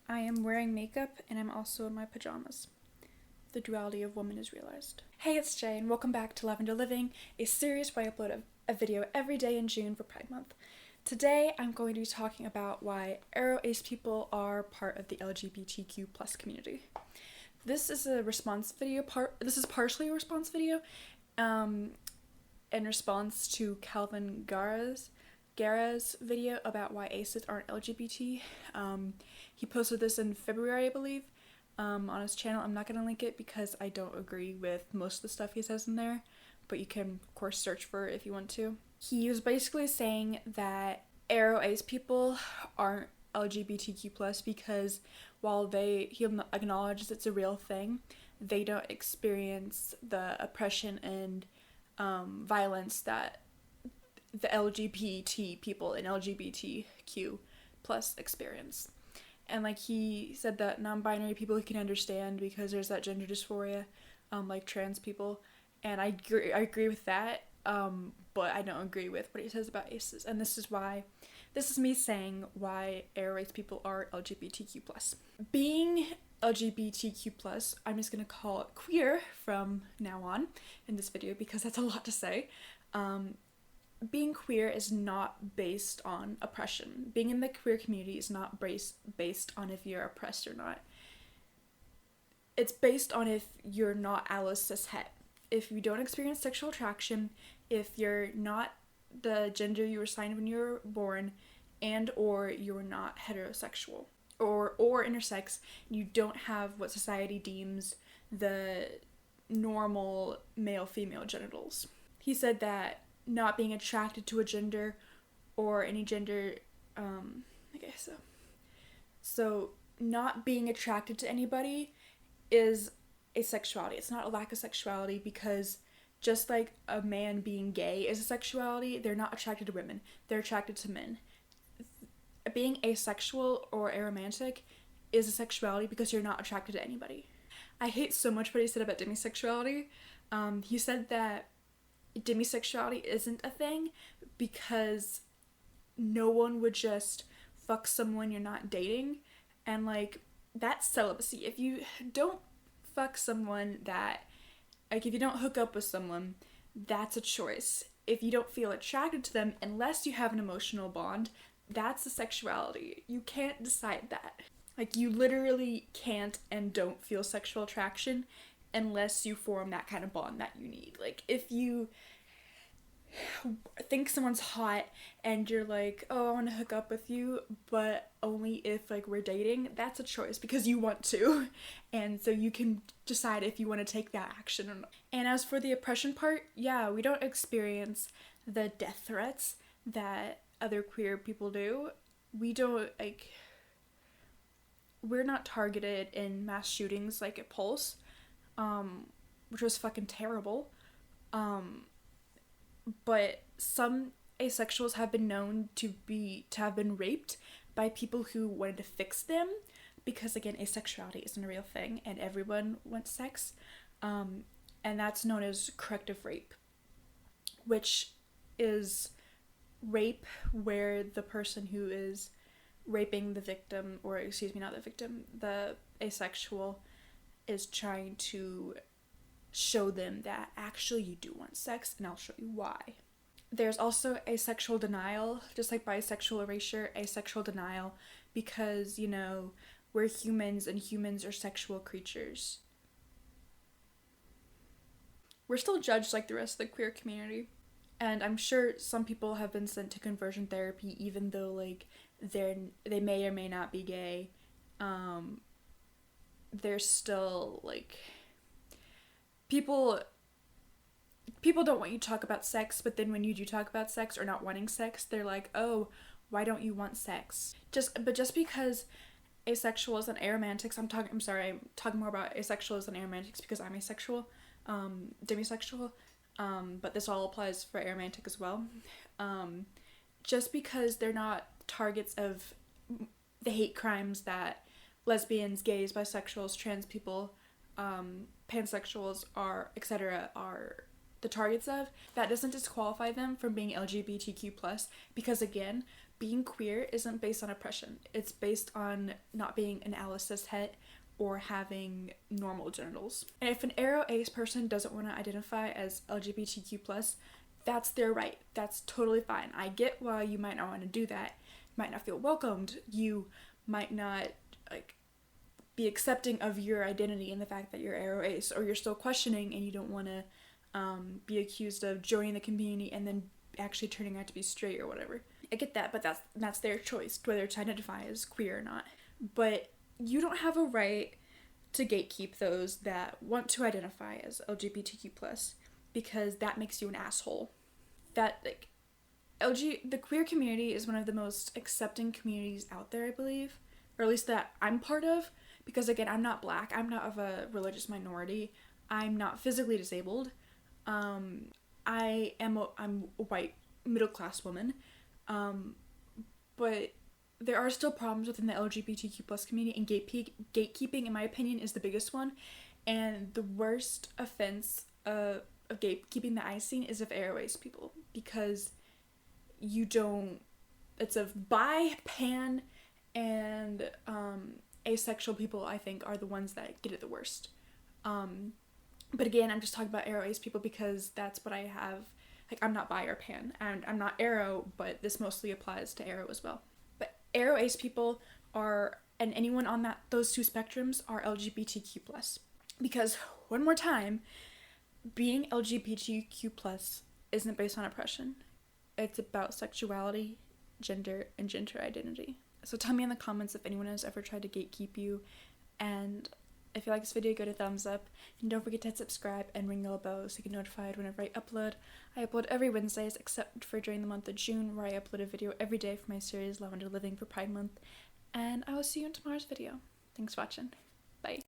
I am wearing makeup and I'm also in my pajamas. The duality of woman is realized. Hey, it's Jay and welcome back to Lavender Living, a series where I upload a video every day in June for Pride Month. Today I'm going to be talking about why aro-ace people are part of the LGBTQ plus community. This is a response video this is partially a response video in response to Calvin Guerra's video about why aces aren't LGBT. He posted this in February, I believe, on his channel. I'm not going to link it because I don't agree with most of the stuff he says in there, but you can, of course, search for it if you want to. He was basically saying that aro-ace people aren't LGBTQ+, because while he acknowledges it's a real thing, they don't experience the oppression and violence that the LGBT people and LGBTQ plus experience. And like he said that non-binary people he can understand because there's that gender dysphoria, like trans people, and I agree with that, but I don't agree with what he says about aces. And this is me saying why aro-ace people are LGBTQ plus. Being LGBTQ plus, I'm just gonna call it queer from now on in this video because that's a lot to say. Being queer is not based on oppression. Being in the queer community is not based on if you're oppressed or not. It's based on if you're not allo cis het. If you don't experience sexual attraction, if you're not the gender you were assigned when you were born, and or you're not heterosexual or intersex, you don't have what society deems the normal male-female genitals. He said that not being attracted to a gender or any gender, so not being attracted to anybody is asexuality. It's not a lack of sexuality, because just like a man being gay is a sexuality, they're not attracted to women, they're attracted to men. Being asexual or aromantic is a sexuality because you're not attracted to anybody. I hate so much what he said about demisexuality. He said that demisexuality isn't a thing because no one would just fuck someone you're not dating, and like that's celibacy. If you don't fuck someone if you don't hook up with someone, that's a choice. If you don't feel attracted to them unless you have an emotional bond, that's a sexuality. You can't decide that. Like, you literally can't and don't feel sexual attraction unless you form that kind of bond that you need. Like, if you think someone's hot and you're like, oh, I want to hook up with you, but only if like we're dating, that's a choice because you want to, and so you can decide if you want to take that action or not. And as for the oppression part, yeah, we don't experience the death threats that other queer people do. We're not targeted in mass shootings like at Pulse, which was fucking terrible. But some asexuals have been known to have been raped by people who wanted to fix them, because again, asexuality isn't a real thing and everyone wants sex, and that's known as corrective rape, which is rape where the person who is raping the victim, or not the victim, the asexual, is trying to show them that actually you do want sex, and I'll show you why. There's also asexual denial, just like bisexual erasure, asexual denial, because, we're humans and humans are sexual creatures. We're still judged like the rest of the queer community. And I'm sure some people have been sent to conversion therapy even though like they may or may not be gay. They're still like, people don't want you to talk about sex, but then when you do talk about sex or not wanting sex, they're like, oh, why don't you want sex? Just because asexuals and aromantics, I'm talking more about asexuals and aromantics because I'm asexual, demisexual, but this all applies for aromantic as well. Just because they're not targets of the hate crimes that lesbians, gays, bisexuals, trans people, pansexuals etc. are the targets of, that doesn't disqualify them from being LGBTQ+, because again, being queer isn't based on oppression. It's based on not being an cis het or having normal genitals. And if an aro ace person doesn't want to identify as LGBTQ+, that's their right. That's totally fine. I get why you might not want to do that. You might not feel welcomed. You might not be accepting of your identity and the fact that you're aro ace, or you're still questioning and you don't want to be accused of joining the community and then actually turning out to be straight or whatever. I get that, but that's their choice, whether to identify as queer or not. But you don't have a right to gatekeep those that want to identify as LGBTQ+, because that makes you an asshole. That, the queer community is one of the most accepting communities out there, I believe, or at least that I'm part of, because again, I'm not Black, I'm not of a religious minority, I'm not physically disabled, I'm a white middle-class woman, but there are still problems within the LGBTQ+ community, and gatekeeping, in my opinion, is the biggest one. And the worst offense of gatekeeping that I've seen is of aro ace people, because it's of bi, pan, and asexual people, I think, are the ones that get it the worst. But again, I'm just talking about aro ace people because that's what I have. I'm not bi or pan, and I'm not aro, but this mostly applies to aro as well. But aro ace people are, and anyone on those two spectrums, are LGBTQ+. Because, one more time, being LGBTQ+ isn't based on oppression. It's about sexuality, gender, and gender identity. So tell me in the comments if anyone has ever tried to gatekeep you, and if you like this video, go to thumbs up, and don't forget to hit subscribe and ring the little bell so you get notified whenever I upload. I upload every Wednesdays except for during the month of June, where I upload a video every day for my series Lavender Living for Pride Month, and I will see you in tomorrow's video. Thanks for watching.